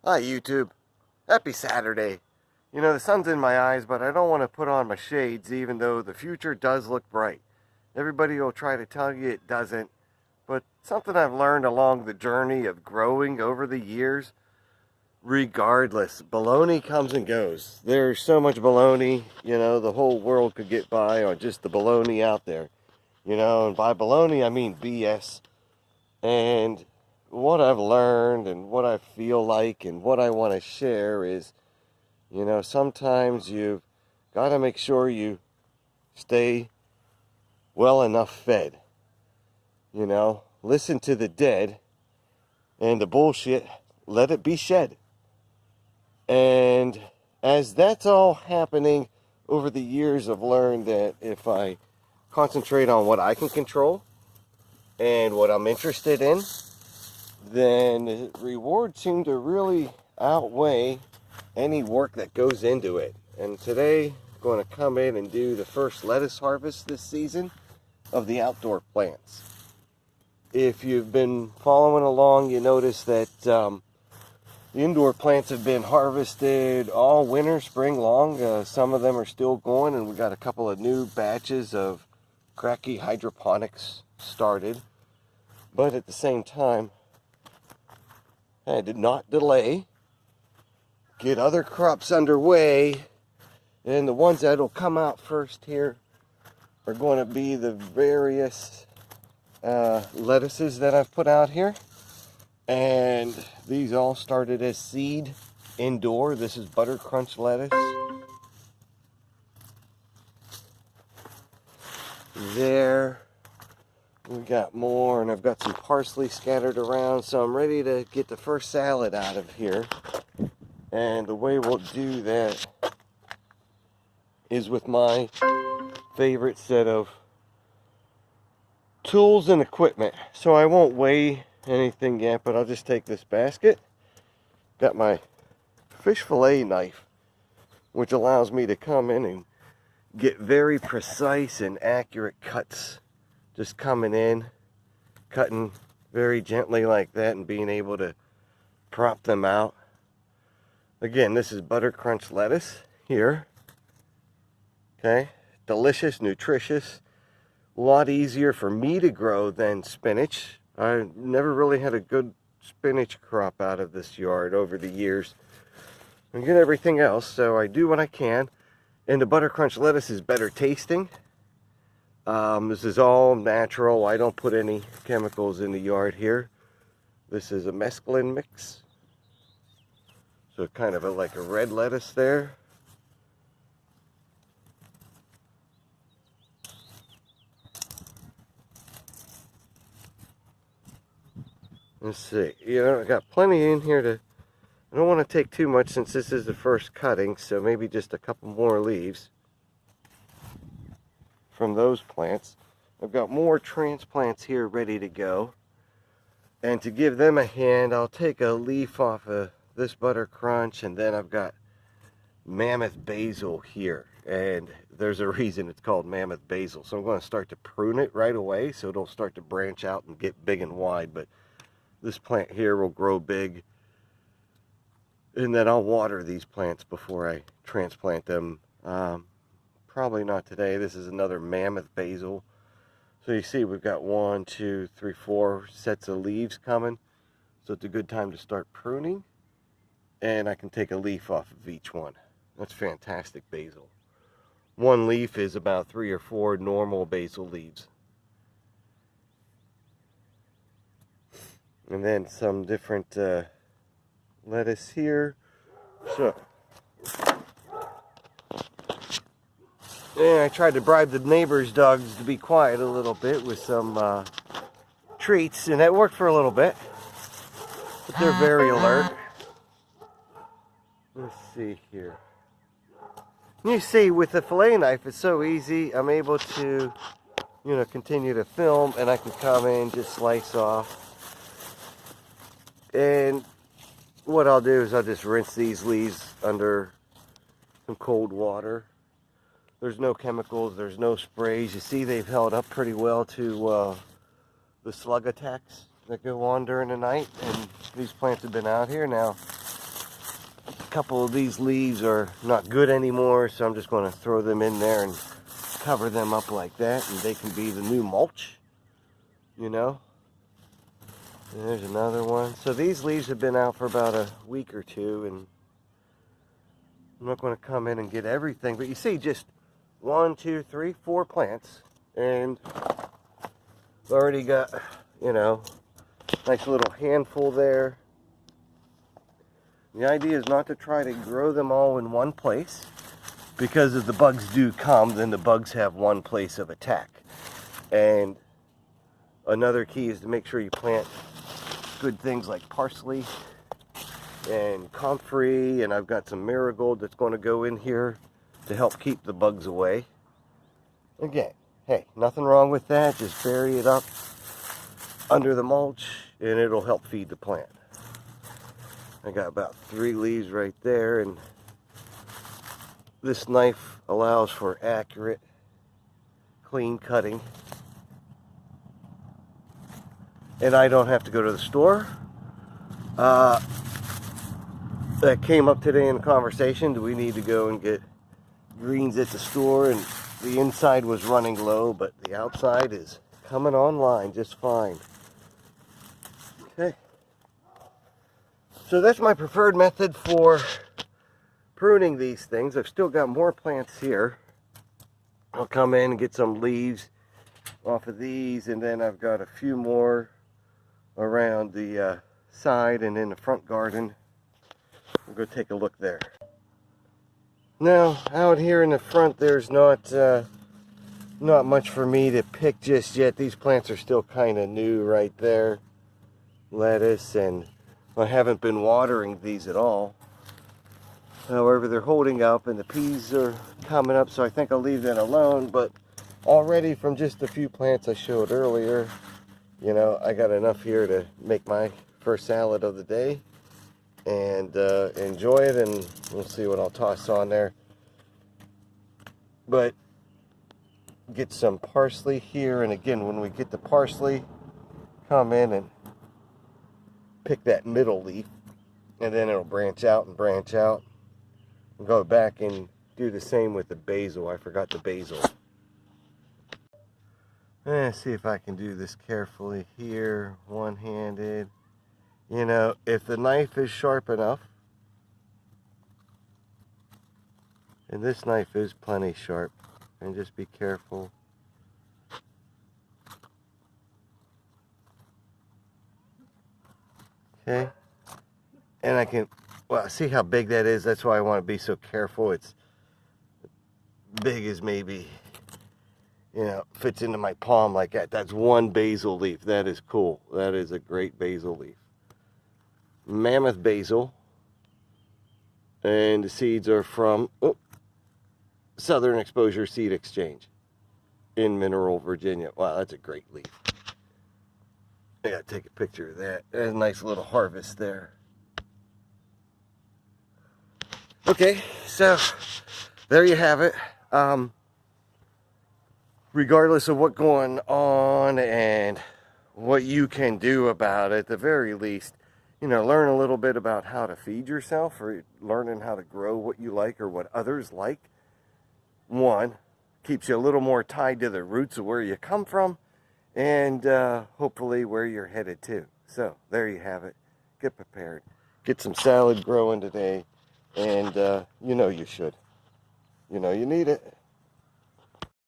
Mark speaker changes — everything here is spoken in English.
Speaker 1: Hi YouTube. Happy Saturday. You know, the sun's in my eyes, but I don't want to put on my shades even though the future does look bright. Everybody will try to tell you it doesn't, but something I've learned along the journey of growing over the years, regardless, baloney comes and goes. There's so much baloney, you know, the whole world could get by on just the baloney out there. You know, and by baloney I mean BS. And what I've learned and what I feel like and what I want to share is, you know, sometimes you've got to make sure you stay well enough fed. You know, listen to the dead and the bullshit, let it be shed. And as that's all happening over the years, I've learned that if I concentrate on what I can control and what I'm interested in, then the rewards seem to really outweigh any work that goes into it. And today I'm going to come in and do the first lettuce harvest this season of the outdoor plants. If you've been following along, you notice that the indoor plants have been harvested all winter, spring long. Some of them are still going, and we got a couple of new batches of cracky hydroponics started. But at the same time, I did not delay, get other crops underway, and the ones that will come out first here are going to be the various lettuces that I've put out here. And these all started as seed indoor. This is butter crunch lettuce. There we got more, and I've got some parsley scattered around, so I'm ready to get the first salad out of here. And the way we'll do that is with my favorite set of tools and equipment. So I won't weigh anything yet, but I'll just take this basket. Got my fish fillet knife, which allows me to come in and get very precise and accurate cuts. Just coming in, cutting very gently like that, and being able to prop them out. Again, this is butter crunch lettuce here. Okay, delicious, nutritious, a lot easier for me to grow than spinach. I never really had a good spinach crop out of this yard over the years. I get everything else, so I do what I can. And the butter crunch lettuce is better tasting. This is all natural. I don't put any chemicals in the yard here. This is a mesclun mix. So kind of like a red lettuce there. Let's see. You know, I got plenty in here to... I don't want to take too much since this is the first cutting, so maybe just a couple more leaves from those plants. I've got more transplants here ready to go. And to give them a hand, I'll take a leaf off of this butter crunch, and then I've got mammoth basil here. And there's a reason it's called mammoth basil. So I'm going to start to prune it right away so it'll start to branch out and get big and wide. But this plant here will grow big. And then I'll water these plants before I transplant them. Probably not today. This is another mammoth basil. So you see we've got 1, 2, 3, 4 sets of leaves coming. So it's a good time to start pruning. And I can take a leaf off of each one. That's fantastic basil. One leaf is about 3 or 4 normal basil leaves. And then some different lettuce here. So, and I tried to bribe the neighbor's dogs to be quiet a little bit with some treats, and that worked for a little bit. But they're very alert. Let's see here. You see, with the fillet knife, it's so easy. I'm able to, you know, continue to film, and I can come in, just slice off. And what I'll do is I'll just rinse these leaves under some cold water. There's no chemicals, there's no sprays. You see they've held up pretty well to the slug attacks that go on during the night. And these plants have been out here now couple of these leaves are not good anymore, so I'm just going to throw them in there and cover them up like that, and they can be the new mulch, you know. And there's another one. So these leaves have been out for about a week or two, and I'm not going to come in and get everything, but you see just 1, 2, 3, 4 plants, and I've already got, you know, nice little handful there. The idea is not to try to grow them all in one place, because if the bugs do come, then the bugs have one place of attack. And another key is to make sure you plant good things like parsley and comfrey, and I've got some marigold that's going to go in here to help keep the bugs away. Again, hey, nothing wrong with that. Just bury it up under the mulch and it'll help feed the plant. I got about 3 leaves right there, and this knife allows for accurate, clean cutting. And I don't have to go to the store. That came up today in the conversation. Do we need to go and get greens at the store? And the inside was running low, but the outside is coming online just fine. Okay. So that's my preferred method for pruning these things. I've still got more plants here. I'll come in and get some leaves off of these, and then I've got a few more around the side and in the front garden. We'll go take a look there. Now, out here in the front, there's not much for me to pick just yet. These plants are still kind of new right there. Lettuce, and I haven't been watering these at all. However, they're holding up, and the peas are coming up, so I think I'll leave that alone. But already from just a few plants I showed earlier, you know, I got enough here to make my first salad of the day and enjoy it, and we'll see what I'll toss on there. But get some parsley here, and again, when we get the parsley, come in and pick that middle leaf, and then it'll branch out and branch out. And go back and do the same with the basil. I forgot the basil. Let's see if I can do this carefully here, one-handed. You know, if the knife is sharp enough, and this knife is plenty sharp, and just be careful. Okay, and I can, well, see how big that is? That's why I want to be so careful. It's big as maybe, you know, fits into my palm like that. That's one basil leaf. That is cool. That is a great basil leaf. Mammoth basil. And the seeds are from Southern Exposure Seed Exchange in Mineral, Virginia. Wow, that's a great leaf. I gotta take a picture of that. There's a nice little harvest there. Okay, so there you have it. Regardless of what's going on and what you can do about it, at the very least, you know, learn a little bit about how to feed yourself, or learning how to grow what you like or what others like. One, keeps you a little more tied to the roots of where you come from, and hopefully where you're headed to. So there you have it. Get prepared. Get some salad growing today, and you know you should. You know you need it.